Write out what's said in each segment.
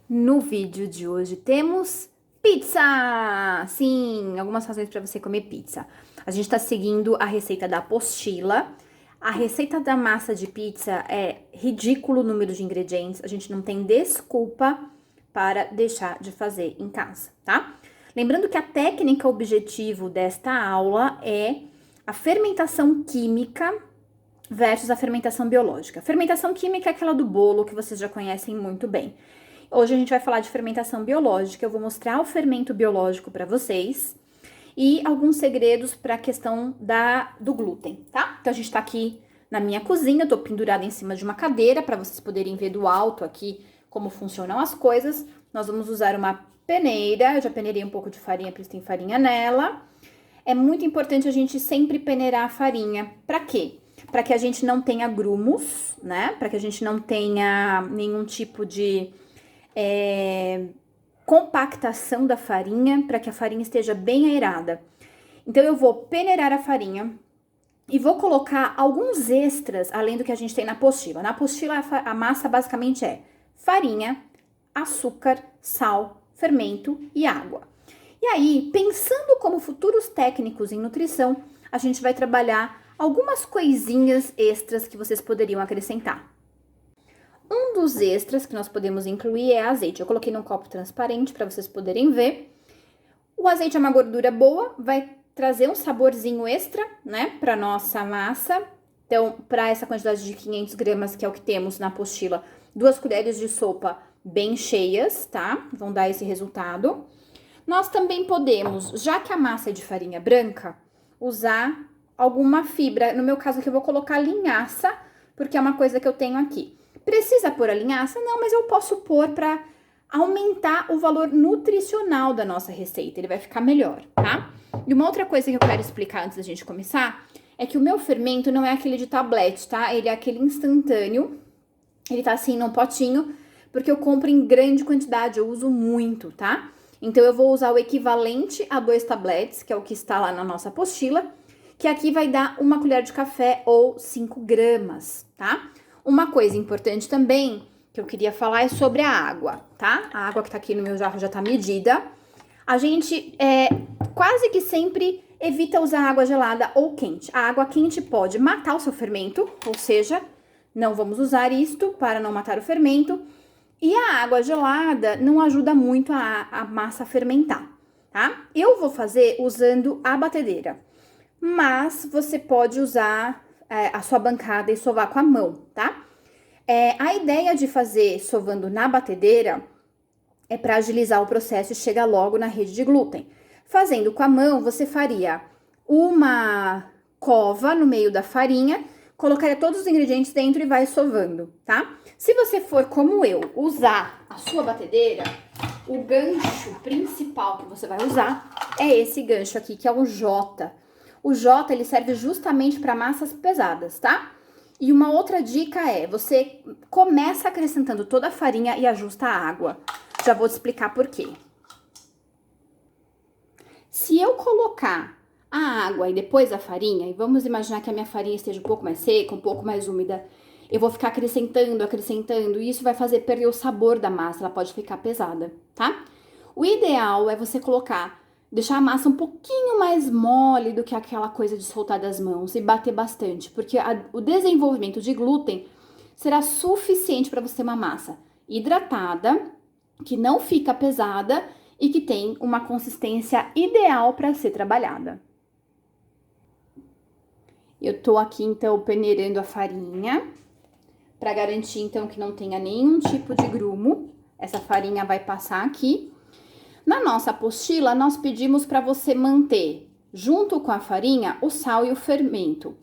No vídeo de hoje temos pizza! Sim, algumas razões para você comer pizza. A gente está seguindo a receita da apostila. A receita da massa de pizza é ridículo o número de ingredientes. A gente não tem desculpa para deixar de fazer em casa, tá? Lembrando que a técnica objetivo desta aula é a fermentação química versus a fermentação biológica. Fermentação química é aquela do bolo que vocês já conhecem muito bem. Hoje a gente vai falar de fermentação biológica. Eu vou mostrar o fermento biológico para vocês e alguns segredos para a questão do glúten, tá? Então a gente tá aqui na minha cozinha, eu tô pendurada em cima de uma cadeira para vocês poderem ver do alto aqui como funcionam as coisas. Nós vamos usar uma peneira, eu já peneirei um pouco de farinha, porque tem farinha nela. É muito importante a gente sempre peneirar a farinha. Para quê? Para que a gente não tenha grumos, né? Para que a gente não tenha nenhum tipo de compactação da farinha, para que a farinha esteja bem aerada. Então, eu vou peneirar a farinha e vou colocar alguns extras, além do que a gente tem na apostila. Na apostila, a massa basicamente é farinha, açúcar, sal, fermento e água. E aí, pensando como futuros técnicos em nutrição, a gente vai trabalhar algumas coisinhas extras que vocês poderiam acrescentar. Um dos extras que nós podemos incluir é azeite. Eu coloquei num copo transparente para vocês poderem ver. O azeite é uma gordura boa, vai trazer um saborzinho extra, né, para nossa massa. Então, para essa quantidade de 500 gramas, que é o que temos na apostila, 2 colheres de sopa bem cheias, tá? Vão dar esse resultado. Nós também podemos, já que a massa é de farinha branca, usar alguma fibra. No meu caso aqui, eu vou colocar linhaça, porque é uma coisa que eu tenho aqui. Precisa pôr a linhaça? Não, mas eu posso pôr para aumentar o valor nutricional da nossa receita. Ele vai ficar melhor, tá? E uma outra coisa que eu quero explicar antes da gente começar é que o meu fermento não é aquele de tablete, tá? Ele é aquele instantâneo. Ele tá assim num potinho, porque eu compro em grande quantidade, eu uso muito, tá? Então, eu vou usar o equivalente a 2 tabletes, que é o que está lá na nossa apostila, que aqui vai dar 1 colher de café ou 5 gramas, tá? Uma coisa importante também que eu queria falar é sobre a água, tá? A água que tá aqui no meu jarro já tá medida. A gente quase que sempre evita usar água gelada ou quente. A água quente pode matar o seu fermento, ou seja, não vamos usar isto para não matar o fermento. E a água gelada não ajuda muito a massa a fermentar, tá? Eu vou fazer usando a batedeira, mas você pode usar a sua bancada e sovar com a mão, tá? A ideia de fazer sovando na batedeira é para agilizar o processo e chegar logo na rede de glúten. Fazendo com a mão, você faria uma cova no meio da farinha, colocaria todos os ingredientes dentro e vai sovando, tá? Se você for como eu, usar a sua batedeira, o gancho principal que você vai usar é esse gancho aqui, que é o J. O J, ele serve justamente para massas pesadas, tá? E uma outra dica é, você começa acrescentando toda a farinha e ajusta a água. Já vou te explicar por quê. Se eu colocar a água e depois a farinha, e vamos imaginar que a minha farinha esteja um pouco mais seca, um pouco mais úmida, eu vou ficar acrescentando, e isso vai fazer perder o sabor da massa, ela pode ficar pesada, tá? O ideal é você deixar a massa um pouquinho mais mole do que aquela coisa de soltar das mãos e bater bastante, porque o desenvolvimento de glúten será suficiente para você ter uma massa hidratada, que não fica pesada e que tem uma consistência ideal para ser trabalhada. Eu tô aqui, então, peneirando a farinha, para garantir, então, que não tenha nenhum tipo de grumo. Essa farinha vai passar aqui. Na nossa apostila, nós pedimos para você manter, junto com a farinha, o sal e o fermento,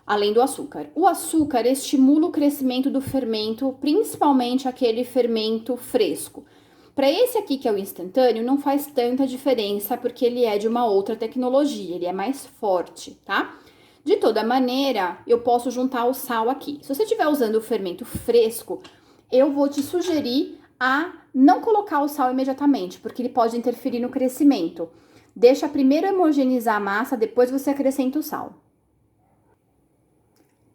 além do açúcar. O açúcar estimula o crescimento do fermento, principalmente aquele fermento fresco. Para esse aqui, que é o instantâneo, não faz tanta diferença, porque ele é de uma outra tecnologia, ele é mais forte, tá? De toda maneira, eu posso juntar o sal aqui. Se você estiver usando o fermento fresco, eu vou te sugerir a não colocar o sal imediatamente, porque ele pode interferir no crescimento. Deixa primeiro homogeneizar a massa, depois você acrescenta o sal.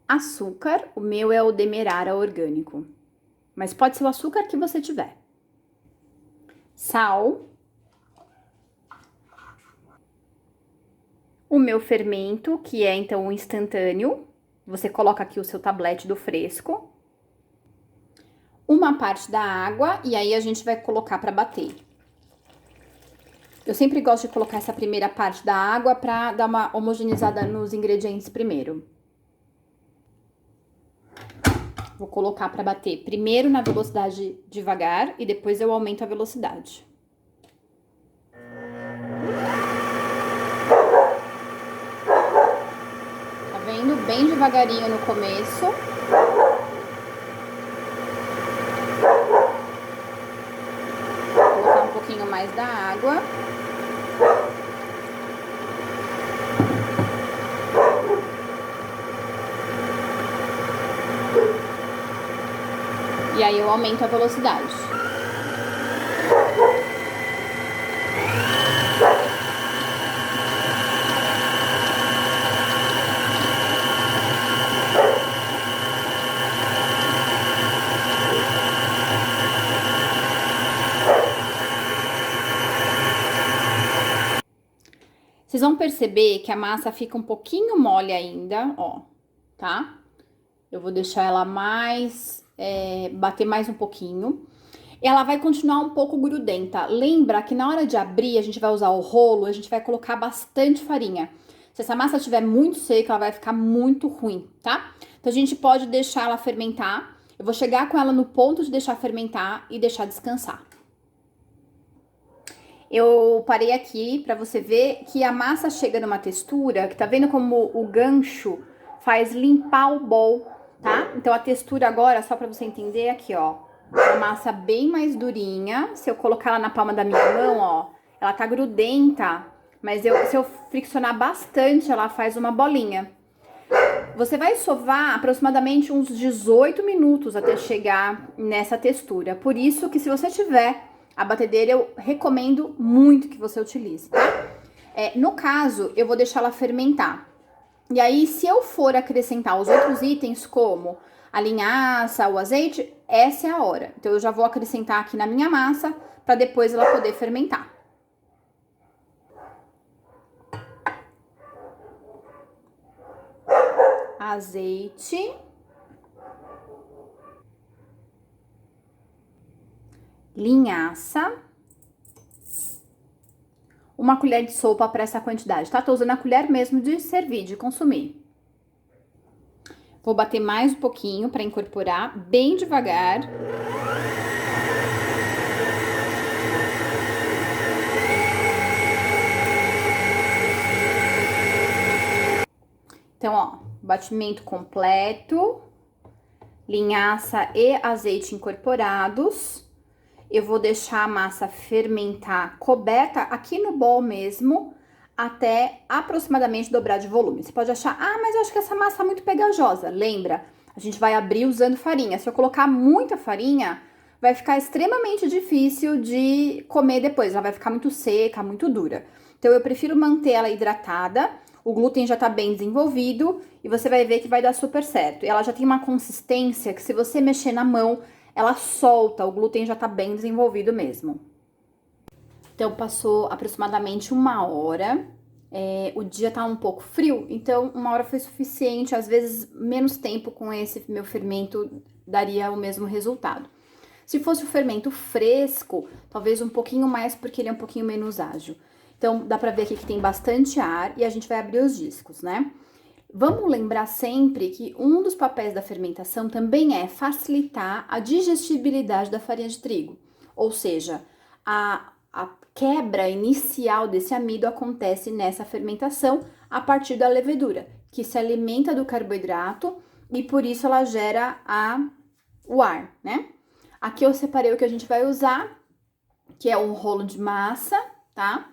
Açúcar, o meu é o Demerara orgânico, mas pode ser o açúcar que você tiver. sal, o meu fermento, que é então o instantâneo. Você coloca aqui o seu tablete do fresco. Uma parte da água e aí a gente vai colocar para bater. Eu sempre gosto de colocar essa primeira parte da água para dar uma homogeneizada nos ingredientes primeiro. Vou colocar para bater primeiro na velocidade devagar e depois eu aumento a velocidade. Tá vendo? Bem devagarinho no começo. Vou colocar um pouquinho mais da água. E aí eu aumento a velocidade. Vocês vão perceber que a massa fica um pouquinho mole ainda, ó, tá? Eu vou deixar ela mais, bater mais um pouquinho. Ela vai continuar um pouco grudenta. Lembra que na hora de abrir, a gente vai usar o rolo, a gente vai colocar bastante farinha. Se essa massa estiver muito seca, ela vai ficar muito ruim, tá? Então, a gente pode deixar ela fermentar. Eu vou chegar com ela no ponto de deixar fermentar e deixar descansar. Eu parei aqui pra você ver que a massa chega numa textura, que tá vendo como o gancho faz limpar o bowl, tá? Então, a textura agora, só pra você entender, aqui, ó. A massa bem mais durinha. Se eu colocar ela na palma da minha mão, ó, ela tá grudenta. Mas se eu friccionar bastante, ela faz uma bolinha. Você vai sovar aproximadamente uns 18 minutos até chegar nessa textura. Por isso que se você tiver a batedeira, eu recomendo muito que você utilize, tá? No caso, eu vou deixar ela fermentar. E aí, se eu for acrescentar os outros itens, como a linhaça, o azeite, essa é a hora. Então, eu já vou acrescentar aqui na minha massa, para depois ela poder fermentar. Azeite. Linhaça. Uma colher de sopa para essa quantidade, tá? Tô usando a colher mesmo de servir, de consumir. Vou bater mais um pouquinho para incorporar, bem devagar. Então, ó, batimento completo, linhaça e azeite incorporados. Eu vou deixar a massa fermentar coberta aqui no bowl mesmo, até aproximadamente dobrar de volume. Você pode achar, mas eu acho que essa massa é muito pegajosa. Lembra, a gente vai abrir usando farinha. Se eu colocar muita farinha, vai ficar extremamente difícil de comer depois. Ela vai ficar muito seca, muito dura. Então, eu prefiro manter ela hidratada. O glúten já tá bem desenvolvido e você vai ver que vai dar super certo. E ela já tem uma consistência que se você mexer na mão, ela solta, o glúten já tá bem desenvolvido mesmo. Então, passou aproximadamente 1 hora. O dia tá um pouco frio, então 1 hora foi suficiente. Às vezes, menos tempo com esse meu fermento daria o mesmo resultado. Se fosse o fermento fresco, talvez um pouquinho mais, porque ele é um pouquinho menos ágil. Então, dá pra ver aqui que tem bastante ar e a gente vai abrir os discos, né? Vamos lembrar sempre que um dos papéis da fermentação também é facilitar a digestibilidade da farinha de trigo. Ou seja, a quebra inicial desse amido acontece nessa fermentação a partir da levedura, que se alimenta do carboidrato e por isso ela gera o ar, né? Aqui eu separei o que a gente vai usar, que é um rolo de massa, tá?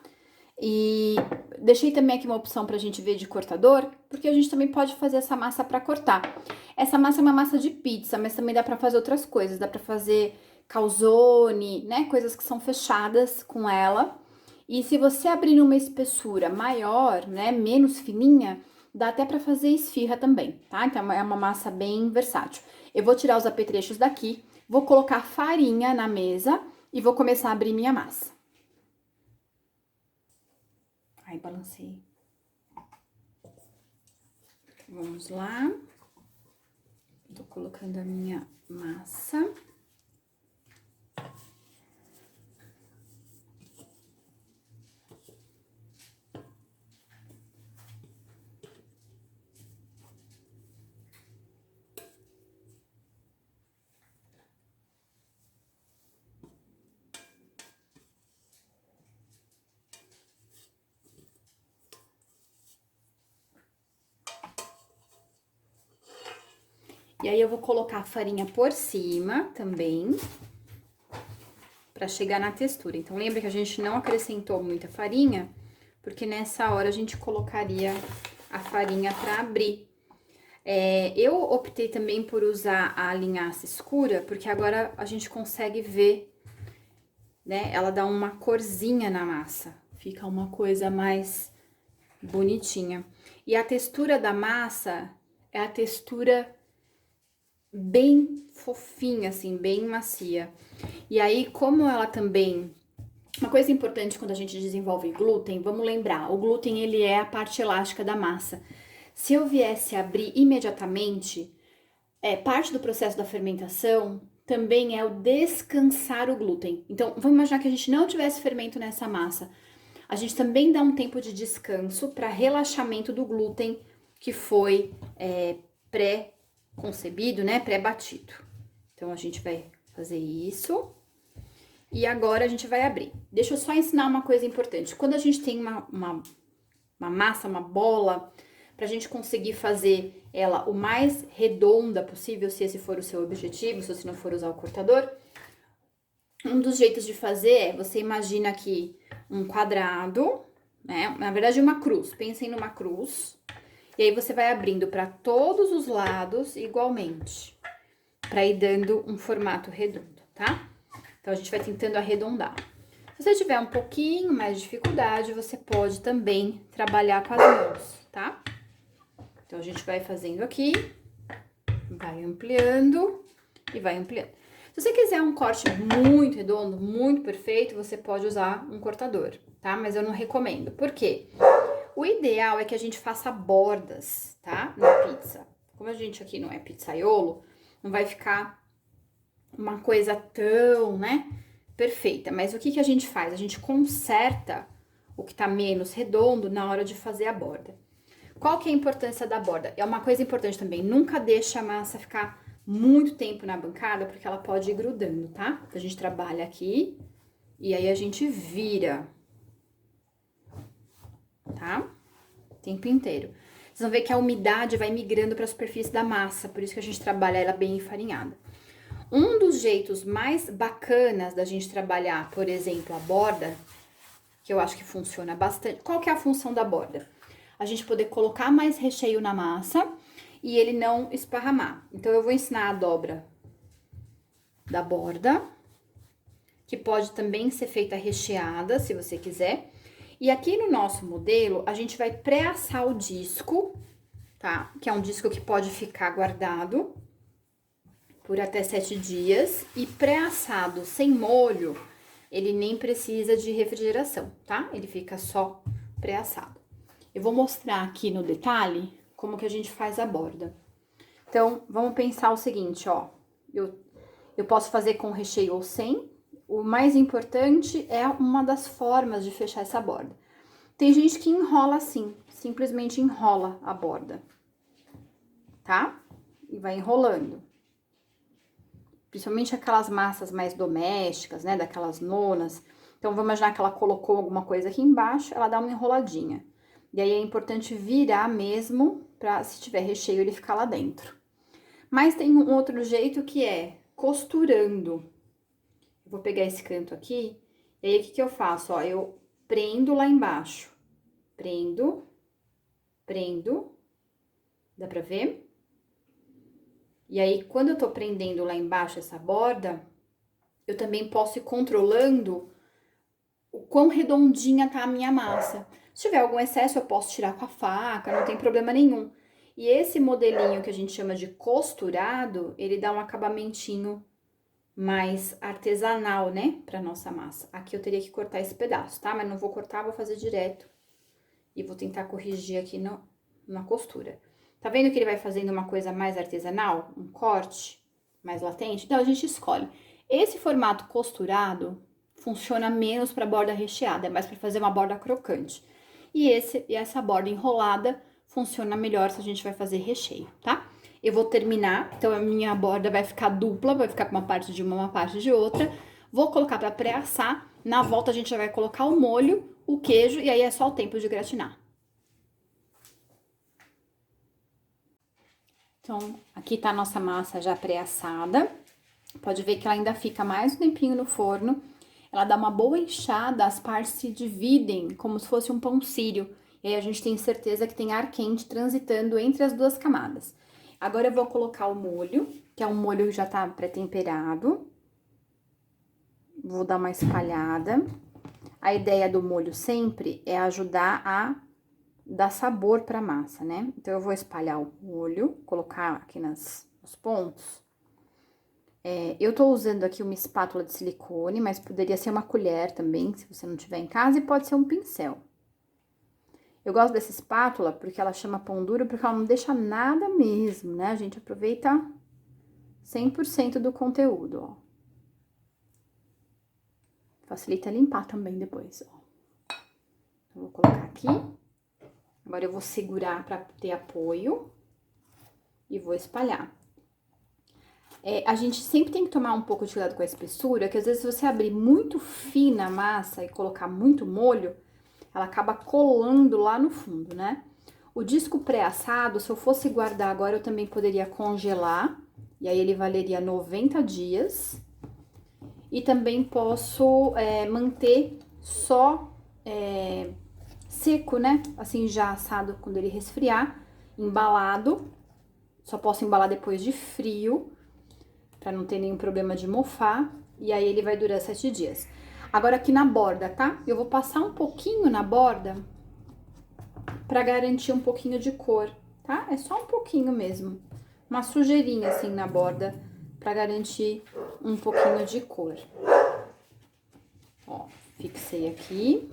E deixei também aqui uma opção pra gente ver de cortador, porque a gente também pode fazer essa massa pra cortar. Essa massa é uma massa de pizza, mas também dá pra fazer outras coisas. Dá pra fazer calzone, né? Coisas que são fechadas com ela. E se você abrir numa espessura maior, né? Menos fininha, dá até pra fazer esfirra também, tá? Então é uma massa bem versátil. Eu vou tirar os apetrechos daqui, vou colocar farinha na mesa E vou começar a abrir minha massa. Aí, balancei. Vamos lá. Tô colocando a minha massa. E aí, eu vou colocar a farinha por cima também, pra chegar na textura. Então, lembra que a gente não acrescentou muita farinha, porque nessa hora a gente colocaria a farinha pra abrir. Eu optei também por usar a linhaça escura, porque agora a gente consegue ver, né? Ela dá uma corzinha na massa, fica uma coisa mais bonitinha. E a textura da massa é a textura bem fofinha, assim, bem macia. E aí, como ela também... Uma coisa importante quando a gente desenvolve glúten, vamos lembrar, o glúten, ele é a parte elástica da massa. Se eu viesse abrir imediatamente, parte do processo da fermentação também é o descansar o glúten. Então, vamos imaginar que a gente não tivesse fermento nessa massa. A gente também dá um tempo de descanso para relaxamento do glúten que foi pré-concebido, né, pré-batido. Então, a gente vai fazer isso. E agora a gente vai abrir. Deixa eu só ensinar uma coisa importante. Quando a gente tem uma massa, uma bola, pra gente conseguir fazer ela o mais redonda possível, se esse for o seu objetivo, se você não for usar o cortador, um dos jeitos de fazer é, você imagina aqui um quadrado, né? Na verdade, uma cruz. Pensem numa cruz. E aí, você vai abrindo para todos os lados igualmente, para ir dando um formato redondo, tá? Então, a gente vai tentando arredondar. Se você tiver um pouquinho mais de dificuldade, você pode também trabalhar com as mãos, tá? Então, a gente vai fazendo aqui, vai ampliando e vai ampliando. Se você quiser um corte muito redondo, muito perfeito, você pode usar um cortador, tá? Mas eu não recomendo. Por quê? O ideal é que a gente faça bordas, tá? Na pizza. Como a gente aqui não é pizzaiolo, não vai ficar uma coisa tão, né, perfeita. Mas o que que a gente faz? A gente conserta o que tá menos redondo na hora de fazer a borda. Qual que é a importância da borda? É uma coisa importante também, nunca deixa a massa ficar muito tempo na bancada, porque ela pode ir grudando, tá? Então, a gente trabalha aqui e aí a gente vira, tá? O tempo inteiro. Vocês vão ver que a umidade vai migrando para a superfície da massa, por isso que a gente trabalha ela bem enfarinhada. Um dos jeitos mais bacanas da gente trabalhar, por exemplo, a borda, que eu acho que funciona bastante. Qual que é a função da borda? A gente poder colocar mais recheio na massa e ele não esparramar. Então, eu vou ensinar a dobra da borda, que pode também ser feita recheada, se você quiser. E aqui no nosso modelo, a gente vai pré-assar o disco, tá? Que é um disco que pode ficar guardado por até 7 dias. E pré-assado sem molho, ele nem precisa de refrigeração, tá? Ele fica só pré-assado. Eu vou mostrar aqui no detalhe como que a gente faz a borda. Então, vamos pensar o seguinte, ó. Eu posso fazer com recheio ou sem. O mais importante é uma das formas de fechar essa borda. Tem gente que enrola assim, simplesmente enrola a borda, tá? E vai enrolando. Principalmente aquelas massas mais domésticas, né? Daquelas nonas. Então, vamos imaginar que ela colocou alguma coisa aqui embaixo, ela dá uma enroladinha. E aí, é importante virar mesmo, pra, se tiver recheio, ele ficar lá dentro. Mas tem um outro jeito que é costurando. Eu vou pegar esse canto aqui, e aí, o que que eu faço? Ó, eu prendo lá embaixo. Prendo, prendo, dá pra ver? E aí, quando eu tô prendendo lá embaixo essa borda, eu também posso ir controlando o quão redondinha tá a minha massa. Se tiver algum excesso, eu posso tirar com a faca, não tem problema nenhum. E esse modelinho que a gente chama de costurado, ele dá um acabamentinho mais artesanal, né, pra nossa massa. Aqui eu teria que cortar esse pedaço, tá? Mas não vou cortar, vou fazer direto. E vou tentar corrigir aqui na costura. Tá vendo que ele vai fazendo uma coisa mais artesanal? Um corte mais latente? Então, a gente escolhe. Esse formato costurado funciona menos pra borda recheada, é mais pra fazer uma borda crocante. E essa borda enrolada funciona melhor se a gente vai fazer recheio, tá? Eu vou terminar, então a minha borda vai ficar dupla, vai ficar com uma parte de uma parte de outra. Vou colocar pra pré-assar. Na volta a gente já vai colocar o molho, o queijo e aí é só o tempo de gratinar. Então, aqui tá a nossa massa já pré-assada. Pode ver que ela ainda fica mais um tempinho no forno. Ela dá uma boa inchada, as partes se dividem como se fosse um pão sírio. E aí a gente tem certeza que tem ar quente transitando entre as duas camadas. Agora eu vou colocar o molho, que é um molho que já tá pré-temperado. Vou dar uma espalhada. A ideia do molho sempre é ajudar a dar sabor pra massa, né? Então, eu vou espalhar o molho, colocar aqui nos pontos. Eu tô usando aqui uma espátula de silicone, mas poderia ser uma colher também, se você não tiver em casa, e pode ser um pincel. Eu gosto dessa espátula porque ela chama pão duro, porque ela não deixa nada mesmo, né? A gente aproveita 100% do conteúdo, ó. Facilita limpar também depois, ó. Então, vou colocar aqui. Agora, eu vou segurar pra ter apoio e vou espalhar. A gente sempre tem que tomar um pouco de cuidado com a espessura, que às vezes se você abrir muito fina a massa e colocar muito molho, ela acaba colando lá no fundo, né? O disco pré-assado, se eu fosse guardar agora, eu também poderia congelar, e aí ele valeria 90 dias. E também posso manter só seco, né? Assim, já assado quando ele resfriar, embalado. Só posso embalar depois de frio, pra não ter nenhum problema de mofar. E aí ele vai durar 7 dias. Agora aqui na borda, tá? Eu vou passar um pouquinho na borda pra garantir um pouquinho de cor, tá? É só um pouquinho mesmo. Uma sujeirinha assim na borda pra garantir um pouquinho de cor. Ó, fixei aqui.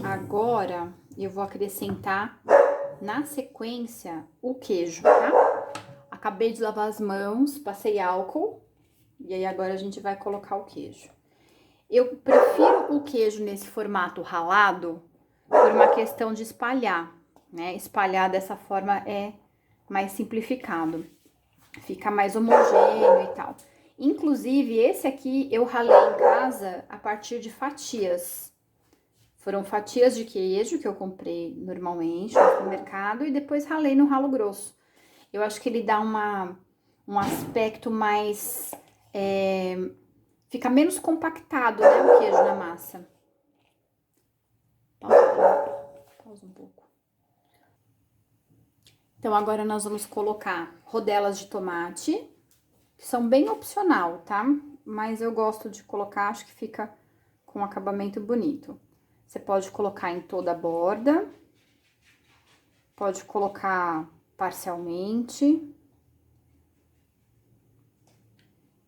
Agora, eu vou acrescentar na sequência o queijo, tá? Acabei de lavar as mãos, passei álcool. E aí, agora a gente vai colocar o queijo. Eu prefiro o queijo nesse formato ralado por uma questão de espalhar, né? Espalhar dessa forma é mais simplificado. Fica mais homogêneo e tal. Inclusive, esse aqui eu ralei em casa a partir de fatias. Foram fatias de queijo que eu comprei normalmente no supermercado e depois ralei no ralo grosso. Eu acho que ele dá um aspecto mais... fica menos compactado, né, o queijo na massa. Pausa um pouco. Então, agora nós vamos colocar rodelas de tomate, que são bem opcional, tá? Mas eu gosto de colocar, acho que fica com um acabamento bonito. Você pode colocar em toda a borda, pode colocar parcialmente.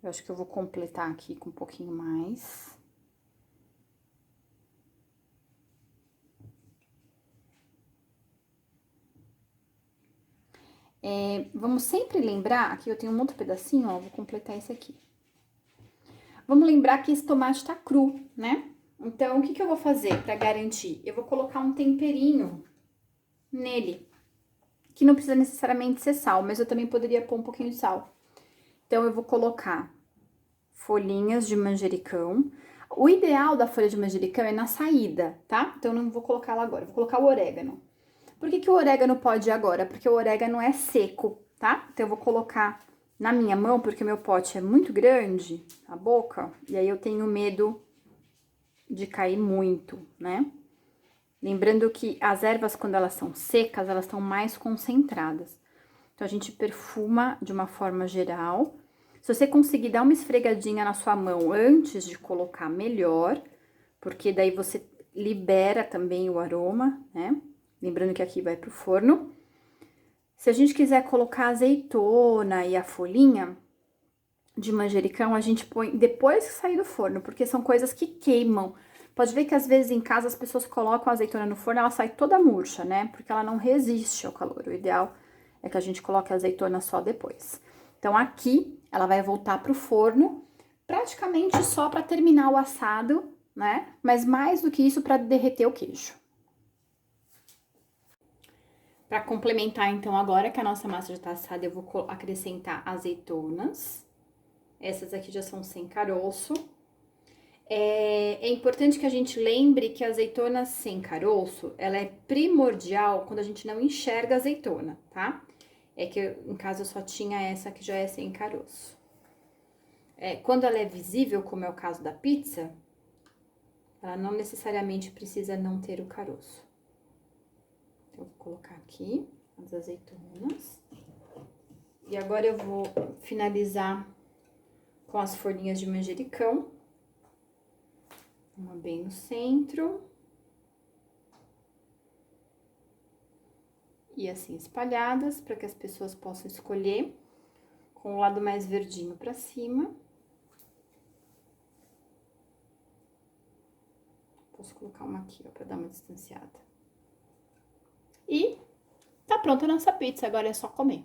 Eu acho que eu vou completar aqui com um pouquinho mais. Vamos sempre lembrar, aqui eu tenho um outro pedacinho, ó, vou completar esse aqui. Vamos lembrar que esse tomate tá cru, né? Então, o que que eu vou fazer pra garantir? Eu vou colocar um temperinho nele, que não precisa necessariamente ser sal, mas eu também poderia pôr um pouquinho de sal. Então, eu vou colocar folhinhas de manjericão. O ideal da folha de manjericão é na saída, tá? Então, eu não vou colocar ela agora, vou colocar o orégano. Por que que o orégano pode ir agora? Porque o orégano é seco, tá? Então, eu vou colocar na minha mão, porque o meu pote é muito grande, a boca, e aí eu tenho medo de cair muito, né? Lembrando que as ervas, quando elas são secas, elas estão mais concentradas. Então, a gente perfuma de uma forma geral. Se você conseguir dar uma esfregadinha na sua mão antes de colocar, melhor, porque daí você libera também o aroma, né? Lembrando que aqui vai pro forno. Se a gente quiser colocar azeitona e a folhinha, de manjericão a gente põe depois que sair do forno, porque são coisas que queimam. Pode ver que às vezes em casa as pessoas colocam a azeitona no forno, ela sai toda murcha, né? Porque ela não resiste ao calor. O ideal é que a gente coloque a azeitona só depois. Então aqui ela vai voltar pro forno, praticamente só para terminar o assado, né? Mas mais do que isso para derreter o queijo. Para complementar, então, agora que a nossa massa já tá assada, eu vou acrescentar azeitonas. Essas aqui já são sem caroço. É importante que a gente lembre que a azeitona sem caroço, ela é primordial quando a gente não enxerga a azeitona, tá? É que, em casa, eu só tinha essa que já é sem caroço. Quando ela é visível, como é o caso da pizza, ela não necessariamente precisa não ter o caroço. Então, eu vou colocar aqui as azeitonas. E agora eu vou finalizar com as folhinhas de manjericão. Uma bem no centro. E assim espalhadas, para que as pessoas possam escolher com o lado mais verdinho para cima. Posso colocar uma aqui, ó, para dar uma distanciada. E tá pronta a nossa pizza, agora é só comer.